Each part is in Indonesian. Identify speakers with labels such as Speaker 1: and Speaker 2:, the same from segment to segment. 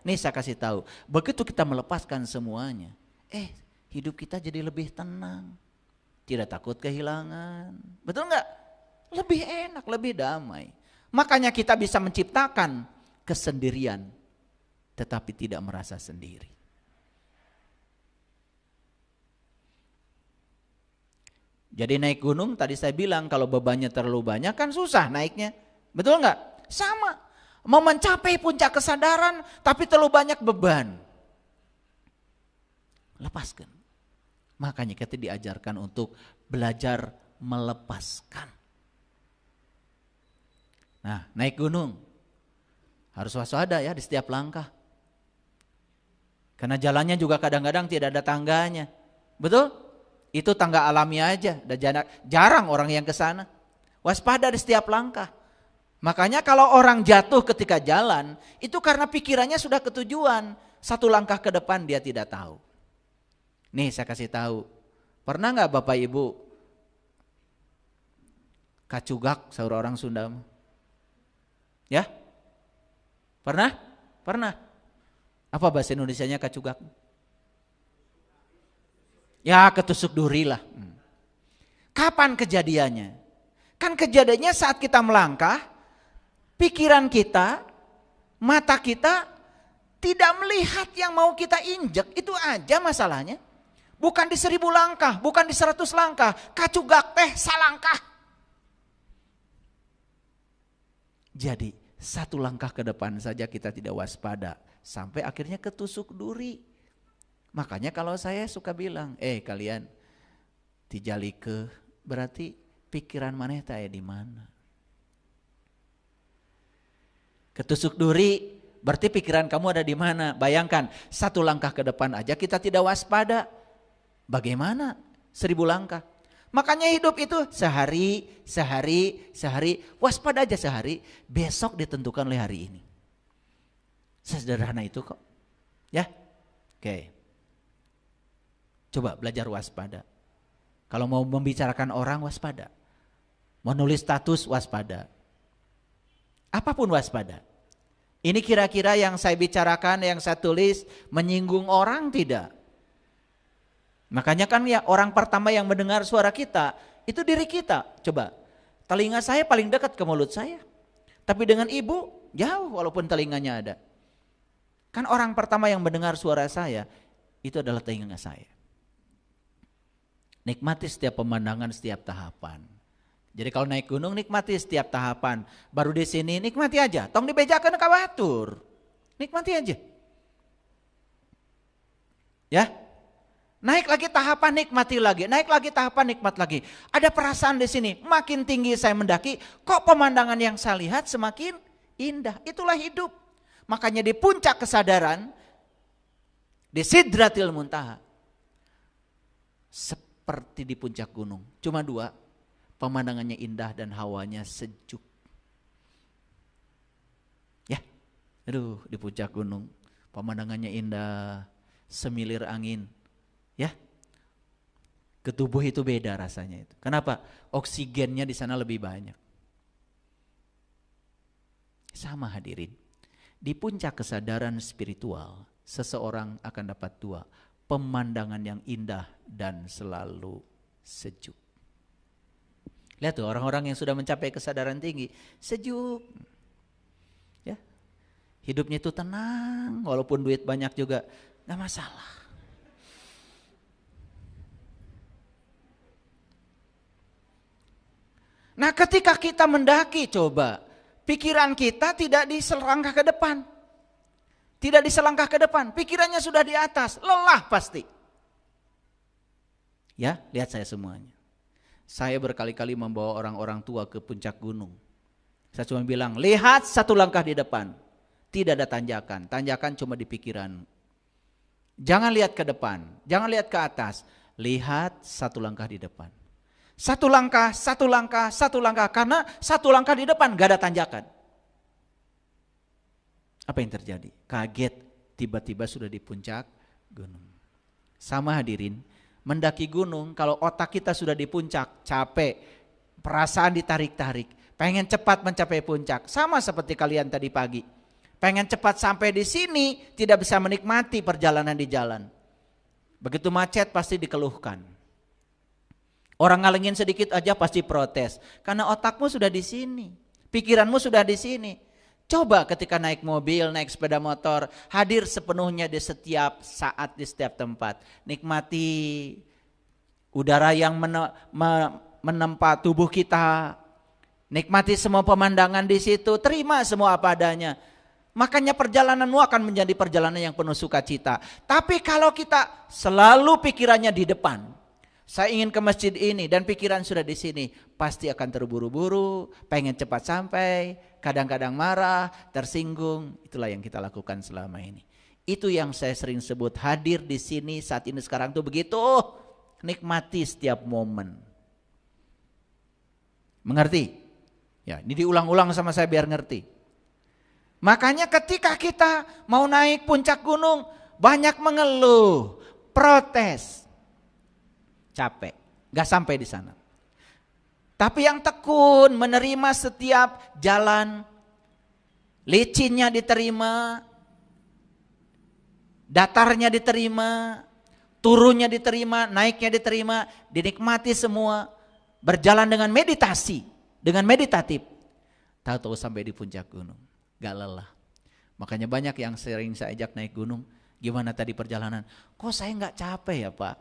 Speaker 1: Nih saya kasih tahu, begitu kita melepaskan semuanya, hidup kita jadi lebih tenang. Tidak takut kehilangan. Betul enggak? Lebih enak, lebih damai. Makanya kita bisa menciptakan kesendirian, tetapi tidak merasa sendiri. Jadi naik gunung tadi saya bilang kalau bebannya terlalu banyak kan susah naiknya. Betul enggak? Sama. Mau mencapai puncak kesadaran tapi terlalu banyak beban. Lepaskan. Makanya kita diajarkan untuk belajar melepaskan. Nah, naik gunung harus waspada ya di setiap langkah. Karena jalannya juga kadang-kadang tidak ada tangganya. Betul? Itu tangga alami aja, jarang orang yang ke sana. Waspada di setiap langkah. Makanya kalau orang jatuh ketika jalan, itu karena pikirannya sudah ketujuan. Satu langkah ke depan dia tidak tahu. Nih saya kasih tahu, pernah nggak Bapak Ibu kacugak sahur orang Sunda? Ya? Pernah? Pernah. Apa bahasa Indonesianya kacugak? Ya ketusuk duri lah. Kapan kejadiannya? Kan kejadiannya saat kita melangkah, pikiran kita, mata kita tidak melihat yang mau kita injek. Itu aja masalahnya. Bukan di 1000 langkah, bukan di 100 langkah. Kacugak teh salangkah. Jadi 1 langkah ke depan saja kita tidak waspada. Sampai akhirnya ketusuk duri. Makanya kalau saya suka bilang, kalian tijali ke berarti pikiran maneh teh di mana? Ketusuk duri berarti pikiran kamu ada di mana? Bayangkan 1 langkah ke depan aja kita tidak waspada. Bagaimana 1000 langkah? Makanya hidup itu sehari, waspada aja sehari, besok ditentukan oleh hari ini. Sederhana itu kok. Ya. Oke. Coba belajar waspada. Kalau mau membicarakan orang waspada. Mau nulis status waspada. Apapun waspada. Ini kira-kira yang saya bicarakan, yang saya tulis menyinggung orang tidak? Makanya kan ya orang pertama yang mendengar suara kita itu diri kita. Coba telinga saya paling dekat ke mulut saya. Tapi dengan ibu jauh walaupun telinganya ada. Kan orang pertama yang mendengar suara saya itu adalah telinga saya. Nikmati setiap pemandangan, setiap tahapan. Jadi kalau naik gunung nikmati setiap tahapan. Baru di sini nikmati aja. Tong dibejakeun ka batur. Nikmati aja. Ya. Naik lagi tahapan nikmati lagi. Naik lagi tahapan nikmat lagi. Ada perasaan di sini. Makin tinggi saya mendaki, kok pemandangan yang saya lihat semakin indah. Itulah hidup. Makanya di puncak kesadaran, di Sidratil Muntaha, seperti di puncak gunung. Cuma 2, pemandangannya indah dan hawanya sejuk. Ya, aduh di puncak gunung, pemandangannya indah, semilir angin. Ya, ke tubuh itu beda rasanya itu. Kenapa? Oksigennya di sana lebih banyak. Sama hadirin, di puncak kesadaran spiritual, seseorang akan dapat 2. Pemandangan yang indah dan selalu sejuk. Lihat tuh orang-orang yang sudah mencapai kesadaran tinggi, sejuk. Ya. Hidupnya itu tenang, walaupun duit banyak juga gak masalah. Nah ketika kita mendaki coba, pikiran kita tidak diselangkah ke depan. Tidak diselangkah ke depan, pikirannya sudah di atas, lelah pasti. Ya, lihat saya semuanya. Saya berkali-kali membawa orang-orang tua ke puncak gunung. Saya cuma bilang, lihat 1 langkah di depan. Tidak ada tanjakan, tanjakan cuma di pikiran. Jangan lihat ke depan, jangan lihat ke atas. Lihat 1 langkah di depan. 1 langkah, 1 langkah, 1 langkah. Karena 1 langkah di depan gak ada tanjakan. Apa yang terjadi? Kaget, tiba-tiba sudah di puncak gunung. Sama hadirin, mendaki gunung kalau otak kita sudah di puncak, capek, perasaan ditarik-tarik, pengen cepat mencapai puncak. Sama seperti kalian tadi pagi. Pengen cepat sampai di sini, tidak bisa menikmati perjalanan di jalan. Begitu macet pasti dikeluhkan. Orang ngalengin sedikit aja pasti protes. Karena otakmu sudah di sini, pikiranmu sudah di sini. Coba ketika naik mobil, naik sepeda motor, hadir sepenuhnya di setiap saat, di setiap tempat. Nikmati udara yang menempa tubuh kita. Nikmati semua pemandangan di situ, terima semua apa adanya. Makanya perjalananmu akan menjadi perjalanan yang penuh sukacita. Tapi kalau kita selalu pikirannya di depan, saya ingin ke masjid ini dan pikiran sudah di sini, pasti akan terburu-buru, pengen cepat sampai, kadang-kadang marah, tersinggung. Itulah yang kita lakukan selama ini. Itu yang saya sering sebut hadir di sini saat ini sekarang tuh begitu, nikmati setiap momen. Mengerti? Ya, ini diulang-ulang sama saya biar ngerti. Makanya ketika kita mau naik puncak gunung, banyak mengeluh, protes, capek, gak sampai di sana. Tapi yang tekun menerima setiap jalan, licinnya diterima, datarnya diterima, turunnya diterima, naiknya diterima, dinikmati semua, berjalan dengan meditasi, dengan meditatif. Tahu-tahu sampai di puncak gunung, gak lelah. Makanya banyak yang sering saya ajak naik gunung, gimana tadi perjalanan? Kok saya gak capek ya Pak?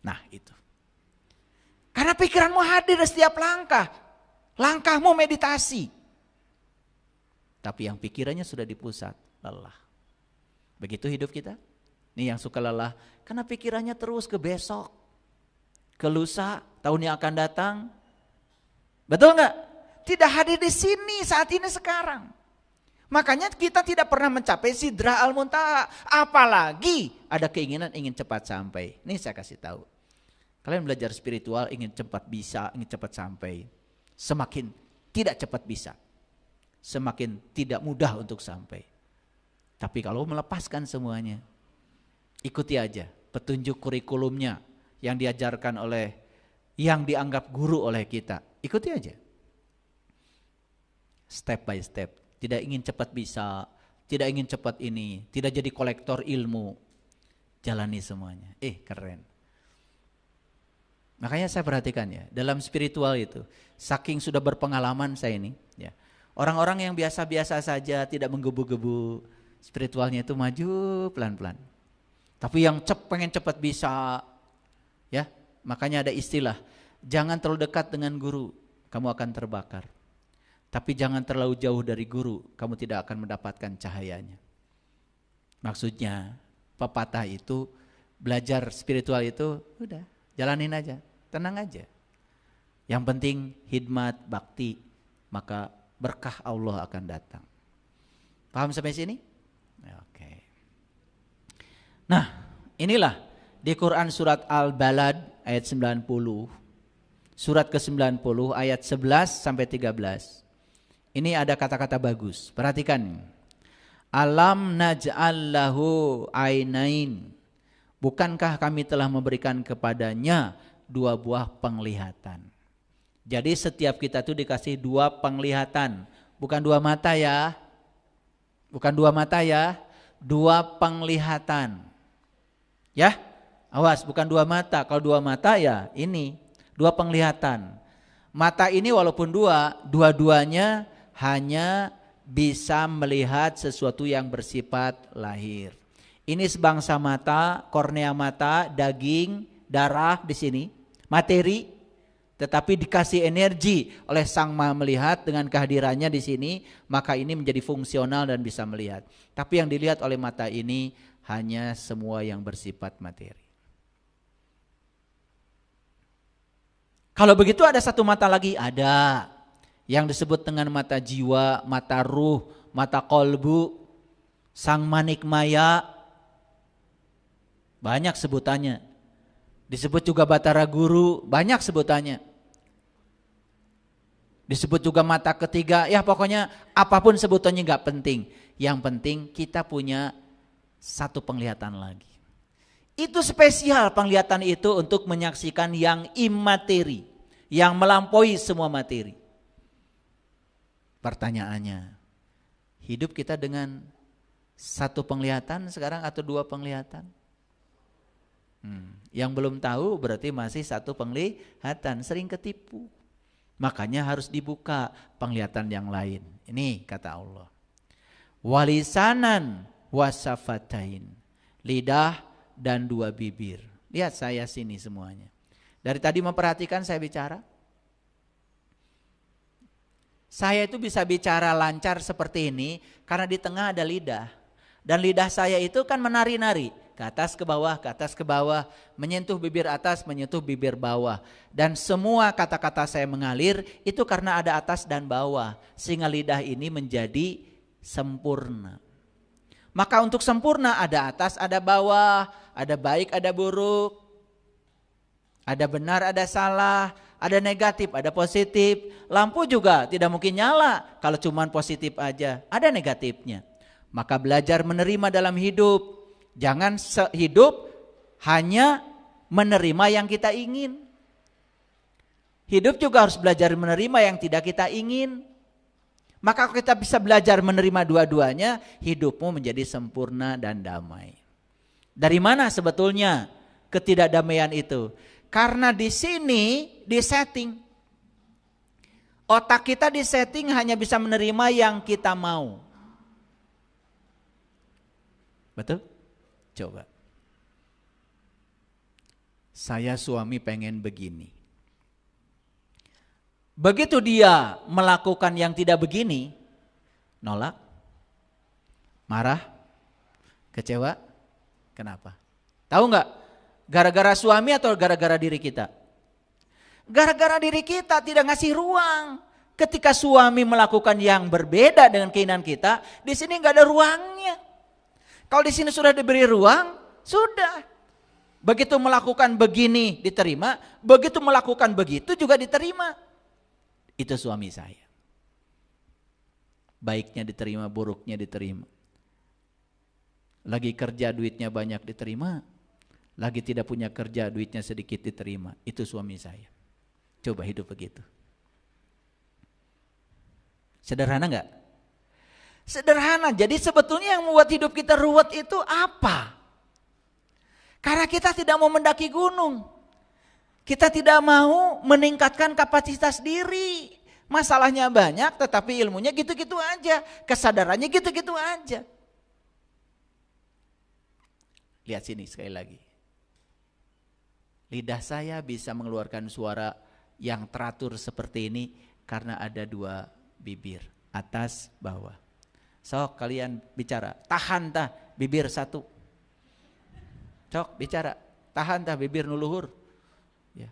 Speaker 1: Nah itu. Karena pikiranmu hadir di setiap langkah. Langkahmu meditasi. Tapi yang pikirannya sudah di pusat, lelah. Begitu hidup kita. Ini yang suka lelah. Karena pikirannya terus ke besok. Ke lusa, tahun yang akan datang. Betul gak? Tidak hadir di sini saat ini sekarang. Makanya kita tidak pernah mencapai Sidra Al-Muntaha. Apalagi ada keinginan ingin cepat sampai. Ini saya kasih tahu. Kalian belajar spiritual ingin cepat bisa, ingin cepat sampai. Semakin tidak cepat bisa, semakin tidak mudah untuk sampai. Tapi kalau melepaskan semuanya, ikuti aja petunjuk kurikulumnya yang diajarkan oleh, yang dianggap guru oleh kita. Ikuti aja. Step by step. Tidak ingin cepat bisa, tidak ingin cepat ini, tidak jadi kolektor ilmu. Jalani semuanya. Keren. Makanya saya perhatikan ya, dalam spiritual itu, saking sudah berpengalaman saya ini, ya, orang-orang yang biasa-biasa saja, tidak menggebu-gebu, spiritualnya itu maju pelan-pelan. Tapi yang pengen cepat bisa, ya, makanya ada istilah, jangan terlalu dekat dengan guru, kamu akan terbakar. Tapi jangan terlalu jauh dari guru, kamu tidak akan mendapatkan cahayanya. Maksudnya, pepatah itu, belajar spiritual itu, udah, jalanin aja. Tenang aja. Yang penting hikmat, bakti, maka berkah Allah akan datang. Paham sampai sini? Oke. Nah, inilah di Quran surat Al-Balad ayat 90. Surat ke-90 ayat 11 sampai 13. Ini ada kata-kata bagus. Perhatikan. Alam naj'al lahu ainain. Bukankah kami telah memberikan kepadanya 2 buah penglihatan. Jadi setiap kita tuh dikasih 2 penglihatan. Bukan 2 mata ya. Bukan 2 mata ya. 2 penglihatan. Ya, awas bukan 2 mata. Kalau 2 mata ya ini 2 penglihatan. Mata ini walaupun 2, dua-duanya hanya bisa melihat sesuatu yang bersifat lahir. Ini sebangsa mata, kornea mata, daging, darah di sini. Materi, tetapi dikasih energi oleh Sang Maha Melihat dengan kehadirannya di sini, maka ini menjadi fungsional dan bisa melihat. Tapi yang dilihat oleh mata ini hanya semua yang bersifat materi. Kalau begitu ada satu mata lagi, ada yang disebut dengan mata jiwa, mata ruh, mata kolbu, Sang Manikmaya, banyak sebutannya. Disebut juga Batara Guru, banyak sebutannya. Disebut juga mata ketiga, ya pokoknya apapun sebutannya gak penting. Yang penting kita punya satu penglihatan lagi. Itu spesial penglihatan itu untuk menyaksikan yang imateri, yang melampaui semua materi. Pertanyaannya, hidup kita dengan Satu penglihatan sekarang atau dua penglihatan? Yang belum tahu berarti masih satu penglihatan, sering ketipu. Makanya harus dibuka penglihatan yang lain. Ini kata Allah. Walisanan wasafatain, lidah dan dua bibir. Lihat saya sini semuanya. Dari tadi memperhatikan saya bicara. Saya itu bisa bicara lancar seperti ini karena di tengah ada lidah. Dan lidah saya itu kan menari-nari, ke atas ke bawah, ke atas ke bawah, menyentuh bibir atas, menyentuh bibir bawah. Dan semua kata-kata saya mengalir itu karena ada atas dan bawah, sehingga lidah ini menjadi sempurna. Maka untuk sempurna ada atas, ada bawah, ada baik, ada buruk, ada benar, ada salah, ada negatif, ada positif. Lampu juga tidak mungkin nyala kalau cuma positif aja, ada negatifnya. Maka belajar menerima dalam hidup. Jangan hidup hanya menerima yang kita ingin. Hidup juga harus belajar menerima yang tidak kita ingin. Maka kalau kita bisa belajar menerima dua-duanya, hidupmu menjadi sempurna dan damai. Dari mana sebetulnya ketidakdamaian itu? Karena di sini disetting. Otak kita disetting hanya bisa menerima yang kita mau. Betul? Coba. Saya suami pengen begini. Begitu dia melakukan yang tidak begini, nolak, marah, kecewa. Kenapa? Tahu nggak? Gara-gara suami atau gara-gara diri kita? Gara-gara diri kita tidak ngasih ruang. Ketika suami melakukan yang berbeda dengan keinginan kita, di sini nggak ada ruangnya. Kalau di sini sudah diberi ruang, sudah. Begitu melakukan begini diterima, begitu melakukan begitu juga diterima. Itu suami saya. Baiknya diterima, buruknya diterima. Lagi kerja duitnya banyak diterima, lagi tidak punya kerja duitnya sedikit diterima. Itu suami saya. Coba hidup begitu. Sederhana enggak? Sederhana. Jadi sebetulnya yang membuat hidup kita ruwet itu apa? Karena kita tidak mau mendaki gunung. Kita tidak mau meningkatkan kapasitas diri. Masalahnya banyak tetapi ilmunya gitu-gitu aja. Kesadarannya gitu-gitu aja. Lihat sini sekali lagi. Lidah saya bisa mengeluarkan suara yang teratur seperti ini karena ada dua bibir, atas bawah. Sok kalian bicara, tahan tah bibir satu. Sok bicara, tahan tah bibir nuluhur. Ya.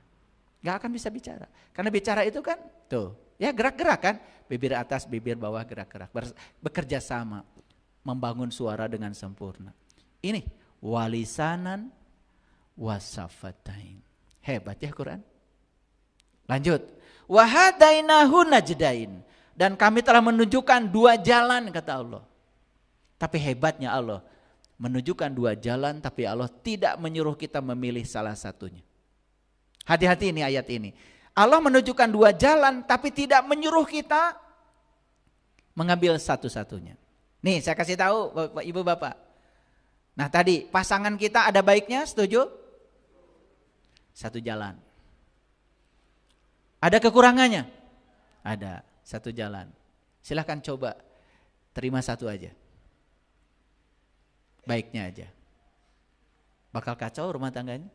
Speaker 1: Gak akan bisa bicara. Karena bicara itu kan tuh, ya gerak-gerak kan, bibir atas, bibir bawah gerak-gerak. Bekerja sama, membangun suara dengan sempurna. Ini walisanan wasafatain. Hebat ya Quran. Lanjut. Wahadainahu najdain. Dan kami telah menunjukkan dua jalan kata Allah. Tapi hebatnya Allah menunjukkan dua jalan tapi Allah tidak menyuruh kita memilih salah satunya. Hati-hati ini ayat ini. Allah menunjukkan dua jalan tapi tidak menyuruh kita mengambil satu-satunya. Nih saya kasih tahu Bapak, Ibu Bapak. Nah tadi pasangan kita ada baiknya, setuju? Satu jalan. Ada kekurangannya? Ada. Satu jalan. Silahkan coba terima satu aja. Baiknya aja. Bakal kacau rumah tangganya?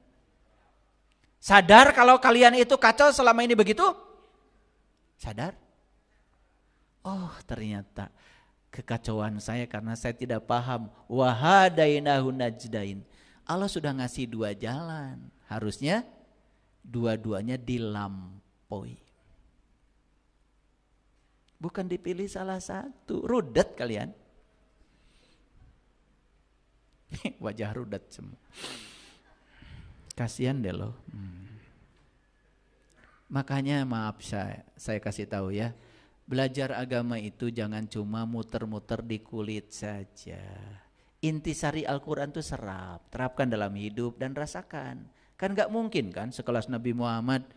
Speaker 1: Sadar kalau kalian itu kacau selama ini begitu? Sadar? Oh ternyata kekacauan saya karena saya tidak paham. Wahadainahu najdain. Allah sudah ngasih dua jalan. Harusnya dua-duanya dilampaui. Bukan dipilih salah satu. Rudet kalian. Wajah rudet semua. Kasihan deh loh. Makanya maaf saya kasih tahu ya. Belajar agama itu jangan cuma muter-muter di kulit saja. Intisari Al-Quran itu serap. Terapkan dalam hidup dan rasakan. Kan gak mungkin kan sekelas Nabi Muhammad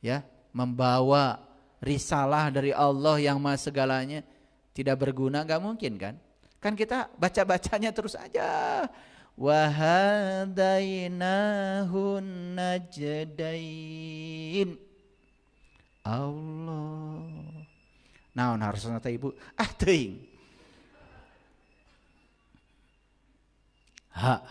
Speaker 1: ya membawa risalah dari Allah yang maha segalanya tidak berguna, gak mungkin kan. Kan kita baca-bacanya terus aja. Wa hadainahun najdain. Allah. Naon harusna teh Ibu? Teuing. Ha.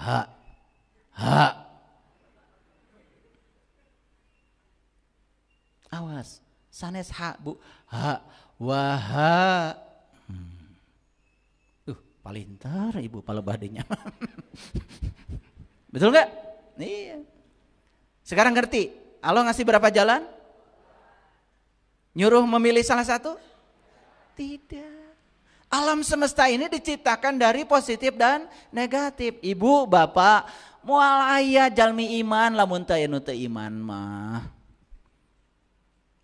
Speaker 1: Awas, sanes ha Bu. Ha waha. Palintar Ibu palebadinya. Betul nggak? Iya. Sekarang ngerti? Allah ngasih berapa jalan? Nyuruh memilih salah satu? Tidak. Alam semesta ini diciptakan dari positif dan negatif. Ibu, bapak, moal aya jalmi iman lamun teu anu teu iman mah.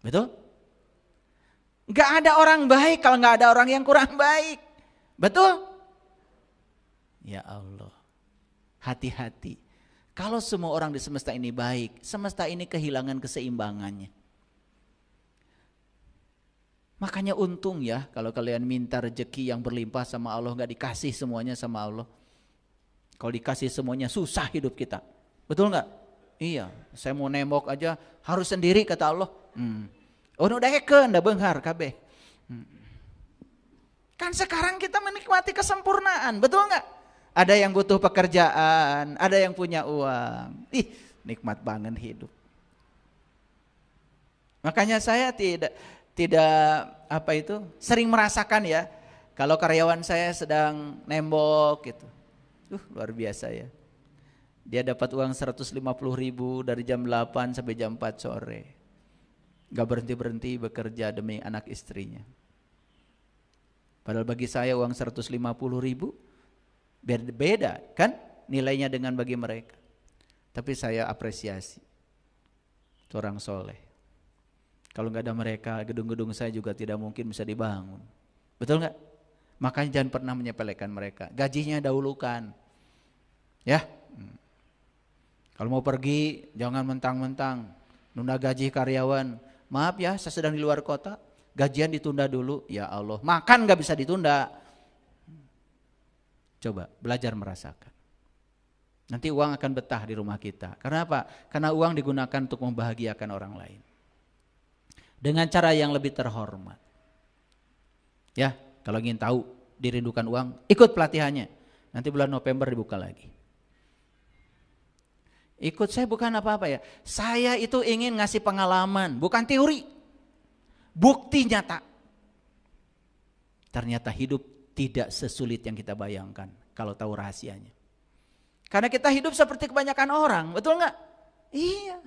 Speaker 1: Betul? Enggak ada orang baik kalau enggak ada orang yang kurang baik. Betul? Ya Allah. Hati-hati. Kalau semua orang di semesta ini baik, semesta ini kehilangan keseimbangannya. Makanya untung ya kalau kalian minta rezeki yang berlimpah sama Allah, gak dikasih semuanya sama Allah. Kalau dikasih semuanya susah hidup kita. Betul gak? Iya, saya mau nembok aja harus sendiri kata Allah. Oh udah heken, udah benghar kabeh. Kan sekarang kita menikmati kesempurnaan, betul gak? Ada yang butuh pekerjaan, ada yang punya uang. Nikmat banget hidup. Makanya saya tidak sering merasakan ya kalau karyawan saya sedang nembok gitu. Luar biasa ya. Dia dapat uang 150.000 dari jam 8 sampai jam 4 sore. Gak berhenti-berhenti bekerja demi anak istrinya. Padahal bagi saya uang 150.000 beda kan nilainya dengan bagi mereka. Tapi saya apresiasi. Itu orang soleh. Kalau nggak ada mereka, gedung-gedung saya juga tidak mungkin bisa dibangun. Betul nggak? Makanya jangan pernah menyepelekan mereka. Gajinya dahulukan. Ya. Kalau mau pergi, jangan mentang-mentang nunda gaji karyawan. Maaf ya, saya sedang di luar kota. Gajian ditunda dulu. Ya Allah, makan nggak bisa ditunda. Coba belajar merasakan. Nanti uang akan betah di rumah kita. Karena apa? Karena uang digunakan untuk membahagiakan orang lain. Dengan cara yang lebih terhormat. Ya, kalau ingin tahu dirindukan uang, ikut pelatihannya. Nanti bulan November dibuka lagi. Ikut saya bukan apa-apa ya. Saya itu ingin ngasih pengalaman, bukan teori. Bukti nyata. Ternyata hidup tidak sesulit yang kita bayangkan kalau tahu rahasianya. Karena kita hidup seperti kebanyakan orang, betul nggak? Iya.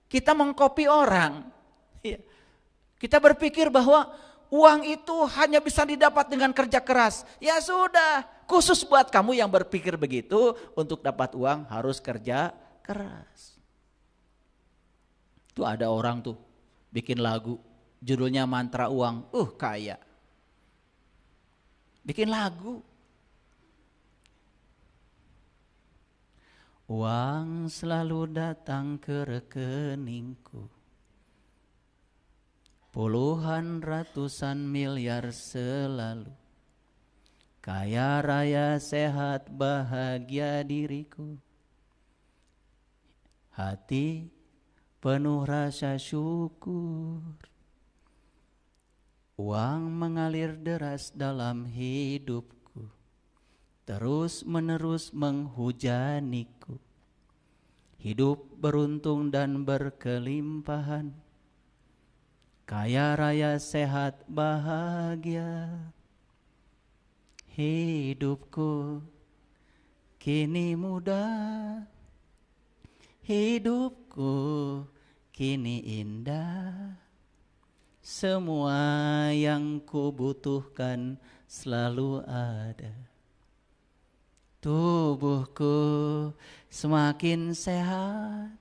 Speaker 1: Kita mengcopy orang. Iya. Kita berpikir bahwa uang itu hanya bisa didapat dengan kerja keras. Ya sudah, khusus buat kamu yang berpikir begitu, untuk dapat uang harus kerja keras. Tuh ada orang tuh bikin lagu, judulnya Mantra Uang. Kaya. Bikin lagu. Uang selalu datang ke rekeningku. Puluhan ratusan miliar selalu. Kaya raya sehat bahagia diriku. Hati penuh rasa syukur. Uang mengalir deras dalam hidupku. Terus menerus menghujaniku. Hidup beruntung dan berkelimpahan. Kaya raya sehat bahagia. Hidupku kini mudah. Hidupku kini indah. Semua yang kubutuhkan selalu ada. Tubuhku semakin sehat.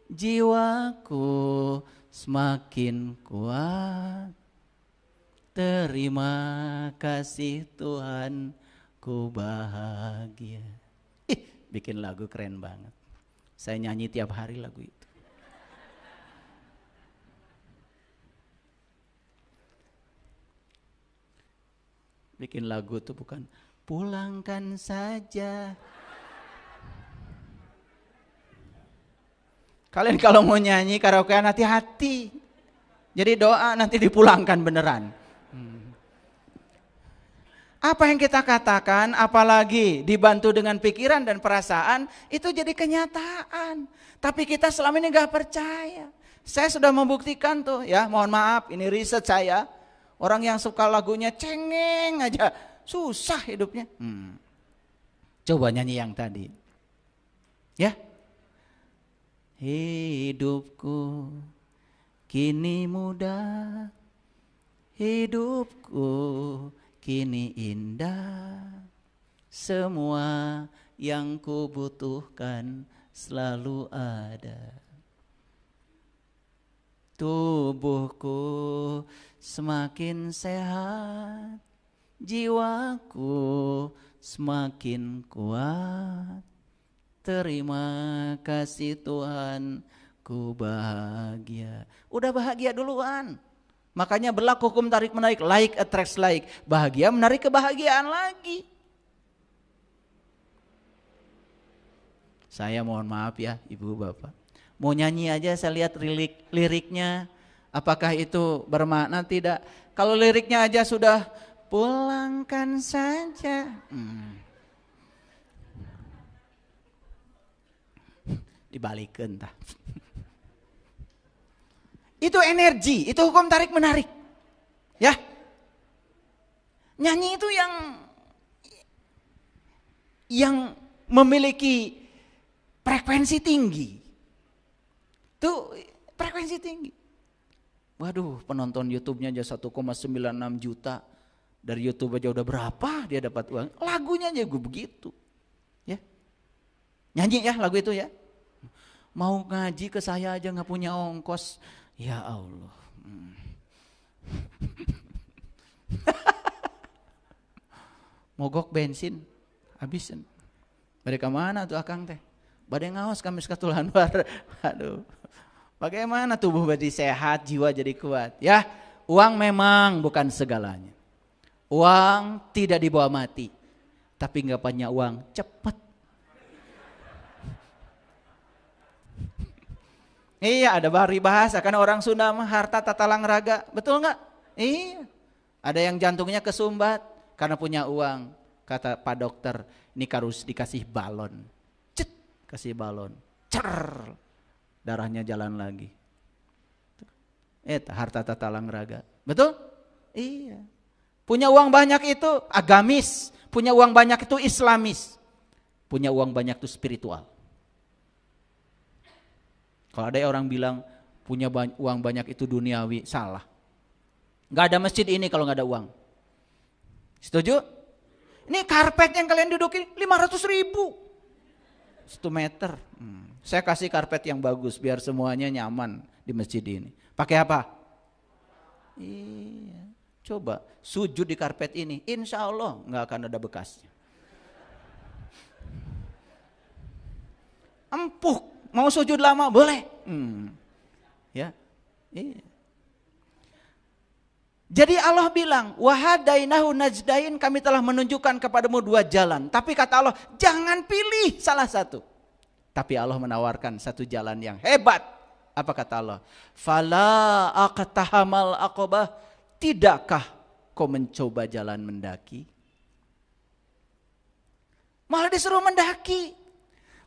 Speaker 1: Jiwaku semakin kuat. Terima kasih Tuhan, ku bahagia. Bikin lagu keren banget. Saya nyanyi tiap hari lagu itu. Bikin lagu tuh bukan pulangkan saja. Kalian kalau mau nyanyi karaokean hati-hati. Jadi doa nanti dipulangkan beneran. Apa yang kita katakan, apalagi dibantu dengan pikiran dan perasaan, itu jadi kenyataan. Tapi kita selama ini gak percaya. Saya sudah membuktikan tuh ya, mohon maaf ini riset saya. Orang yang suka lagunya cengeng aja, susah hidupnya. Coba nyanyi yang tadi. Ya. Hidupku kini mudah, hidupku kini indah, semua yang ku butuhkan selalu ada. Tubuhku semakin sehat, jiwaku semakin kuat. Terima kasih Tuhan, ku bahagia. Udah bahagia duluan. Makanya berlaku hukum tarik menarik, like attracts like. Bahagia menarik kebahagiaan lagi. Saya mohon maaf ya ibu bapak. Mau nyanyi aja saya lihat liriknya. Apakah itu bermakna? Tidak. Kalau liriknya aja sudah pulangkan saja. Dibalikin tah. Itu energi, itu hukum tarik menarik. Ya. Nyanyi itu yang memiliki frekuensi tinggi. Itu frekuensi tinggi. Waduh, penonton YouTube-nya aja 1,96 juta. Dari YouTube aja udah berapa dia dapat uang. Lagunya aja begitu. Ya. Nyanyi ya lagu itu ya. Mau ngaji ke saya aja gak punya ongkos. Ya Allah. Mogok bensin. Habisin. Bade ka mana tuh akang teh? Bade ngaos Kamis Katulan Bar. Aduh. Bagaimana tubuh badi sehat, jiwa jadi kuat. Ya, uang memang bukan segalanya. Uang tidak dibawa mati. Tapi gak punya uang cepat. Iya, ada bari bahasa karena orang Sunda mah harta tatalang raga, betul nggak? Iya. Ada yang jantungnya kesumbat karena punya uang. Kata Pak Dokter, ini harus dikasih balon. Cet, kasih balon. Cer. Darahnya jalan lagi. Harta tatalang raga. Betul? Iya. Punya uang banyak itu agamis, punya uang banyak itu islamis. Punya uang banyak itu spiritual. Kalau ada orang bilang punya uang banyak itu duniawi, salah. Gak ada masjid ini kalau gak ada uang. Setuju? Ini karpet yang kalian dudukin 500.000. 1 meter. Saya kasih karpet yang bagus biar semuanya nyaman di masjid ini. Pakai apa? Iya. Coba sujud di karpet ini, insya Allah gak akan ada bekasnya. Empuk. Mau sujud lama boleh. Ya. Iya. Jadi Allah bilang, wahadainahu najdain, kami telah menunjukkan kepadamu 2 jalan. Tapi kata Allah, jangan pilih salah satu. Tapi Allah menawarkan satu jalan yang hebat. Apa kata Allah? Fala aqtahamal aqabah, tidakkah kau mencoba jalan mendaki? Malah disuruh mendaki.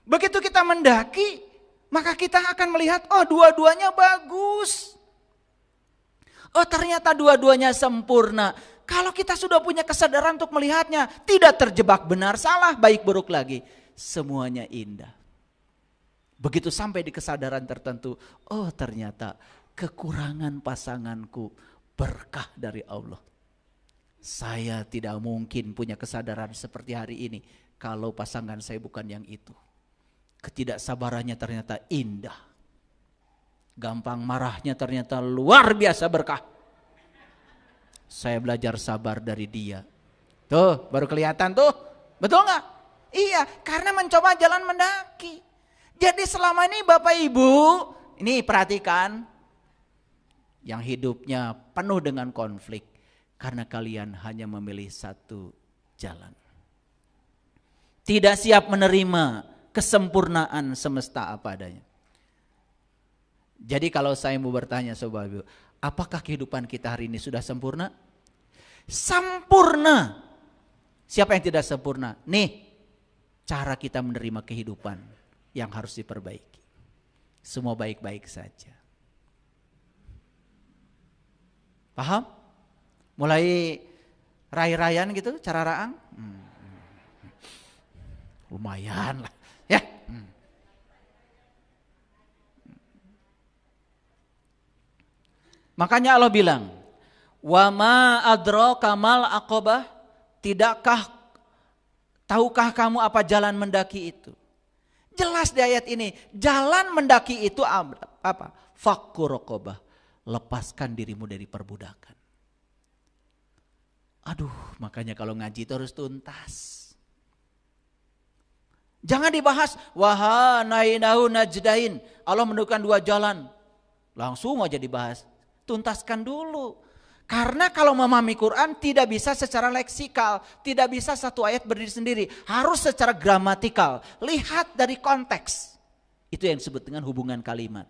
Speaker 1: Begitu kita mendaki, maka kita akan melihat, oh dua-duanya bagus. Oh ternyata dua-duanya sempurna. Kalau kita sudah punya kesadaran untuk melihatnya, tidak terjebak benar salah, baik buruk lagi. Semuanya indah. Begitu sampai di kesadaran tertentu, oh ternyata kekurangan pasanganku berkah dari Allah. Saya tidak mungkin punya kesadaran seperti hari ini kalau pasangan saya bukan yang itu. Ketidaksabarannya ternyata indah. Gampang marahnya ternyata luar biasa berkah. Saya belajar sabar dari dia. Tuh baru kelihatan tuh. Betul gak? Iya, karena mencoba jalan mendaki. Jadi selama ini Bapak Ibu, ini perhatikan. Yang hidupnya penuh dengan konflik. Karena kalian hanya memilih satu jalan. Tidak siap menerima kesempurnaan semesta apa adanya. Jadi kalau saya mau bertanya Sobat Ibu, apakah kehidupan kita hari ini sudah sempurna? Sempurna. Siapa yang tidak sempurna? Nih, cara kita menerima kehidupan yang harus diperbaiki. Semua baik-baik saja. Paham? Mulai rai-rayan gitu, cara raang? Lumayan lah, ya. Makanya Allah bilang, wa ma adraka mal aqabah, tahukah kamu apa jalan mendaki itu? Jelas di ayat ini, jalan mendaki itu apa? Fakku raqabah, lepaskan dirimu dari perbudakan. Aduh, makanya kalau ngaji itu harus tuntas. Jangan dibahas, wahanainahu najdain, Allah menentukan dua jalan. Langsung aja dibahas. Tuntaskan dulu. Karena kalau memahami Quran tidak bisa secara leksikal, tidak bisa satu ayat berdiri sendiri, harus secara gramatikal. Lihat dari konteks. Itu yang disebut dengan hubungan kalimat.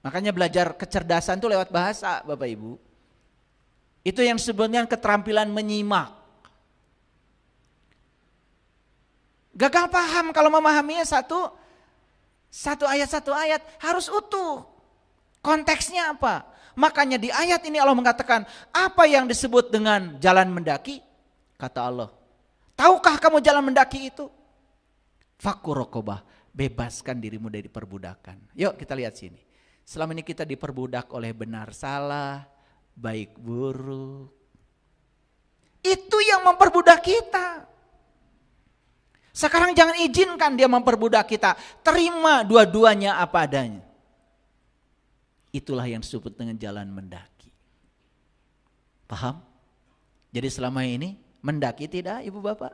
Speaker 1: Makanya belajar kecerdasan itu lewat bahasa, Bapak Ibu. Itu yang disebutnya keterampilan menyimak. Gagal paham kalau memahaminya satu ayat harus utuh. Konteksnya apa? Makanya di ayat ini Allah mengatakan, apa yang disebut dengan jalan mendaki? Kata Allah, tahukah kamu jalan mendaki itu? Fakku raqabah, bebaskan dirimu dari perbudakan. Yuk kita lihat sini. Selama ini kita diperbudak oleh benar salah, baik buruk. Itu yang memperbudak kita. Sekarang jangan izinkan dia memperbudak kita. Terima dua-duanya apa adanya. Itulah yang disebut dengan jalan mendaki. Paham? Jadi selama ini mendaki tidak Ibu Bapak?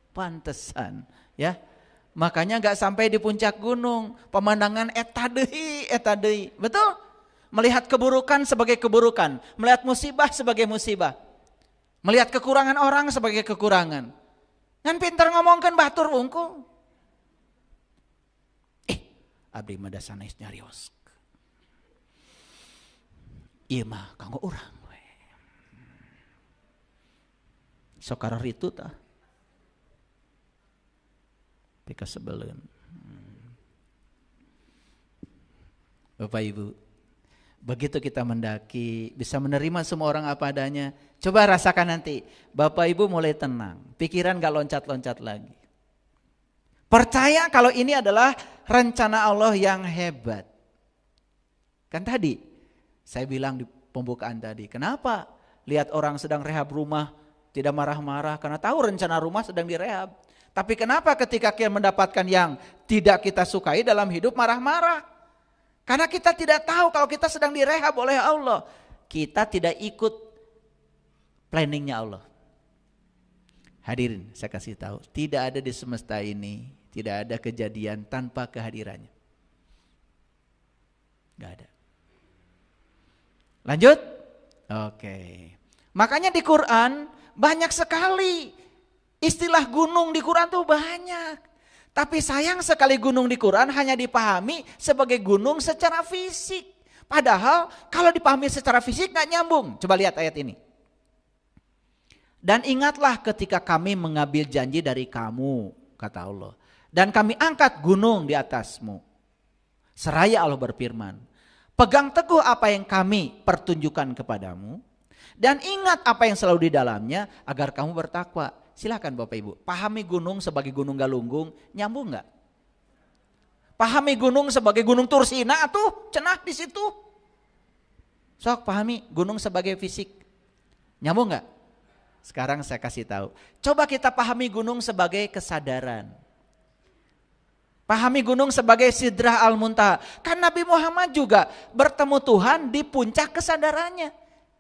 Speaker 1: Pantesan ya. Makanya gak sampai di puncak gunung. Pemandangan etadei. Betul? Melihat keburukan sebagai keburukan. Melihat musibah sebagai musibah. Melihat kekurangan orang sebagai kekurangan. Kan pintar ngomongkan batur wungkul. Abdi mah dasana nyarios. Iya mah kanggo urang we. Sokara ritu tah. Pika sebeleun. Bapak Ibu, begitu kita mendaki, bisa menerima semua orang apa adanya. Coba rasakan nanti, Bapak Ibu mulai tenang, pikiran gak loncat-loncat lagi. Percaya kalau ini adalah rencana Allah yang hebat. Kan tadi, saya bilang di pembukaan tadi, kenapa lihat orang sedang rehab rumah tidak marah-marah? Karena tahu rencana rumah sedang direhab. Tapi kenapa ketika kita mendapatkan yang tidak kita sukai dalam hidup marah-marah? Karena kita tidak tahu kalau kita sedang direhab oleh Allah. Kita tidak ikut planningnya Allah. Hadirin, saya kasih tahu, tidak ada di semesta ini, tidak ada kejadian tanpa kehadirannya. Gak ada. Lanjut? Oke. Makanya di Quran banyak sekali istilah gunung di Quran tuh banyak. Tapi sayang sekali gunung di Quran hanya dipahami sebagai gunung secara fisik. Padahal kalau dipahami secara fisik gak nyambung. Coba lihat ayat ini. Dan ingatlah ketika kami mengambil janji dari kamu, kata Allah. Dan kami angkat gunung di atasmu. Seraya Allah berfirman, pegang teguh apa yang kami pertunjukkan kepadamu. Dan ingat apa yang selalu di dalamnya agar kamu bertakwa. Silakan Bapak Ibu, pahami gunung sebagai gunung Galunggung, nyambung nggak? Pahami gunung sebagai gunung Tursina tuh, cenah di situ. Sok pahami gunung sebagai fisik, nyambung nggak? Sekarang saya kasih tahu. Coba kita pahami gunung sebagai kesadaran. Pahami gunung sebagai Sidrah Al-Muntaha. Kan Nabi Muhammad juga bertemu Tuhan di puncak kesadarannya.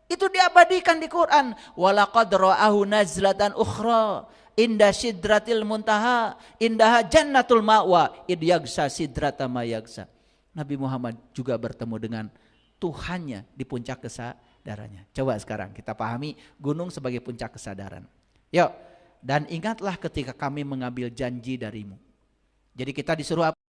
Speaker 1: Itu diabadikan di Quran. Walaqad ra'ahu nazlatan ukhra inda sidratil muntaha indaha jannatul ma'wa id yagsa sidrata ma yagsa. Nabi Muhammad juga bertemu dengan Tuhannya di puncak darahnya. Coba sekarang kita pahami gunung sebagai puncak kesadaran. Yuk, dan ingatlah ketika kami mengambil janji darimu. Jadi kita disuruh apa?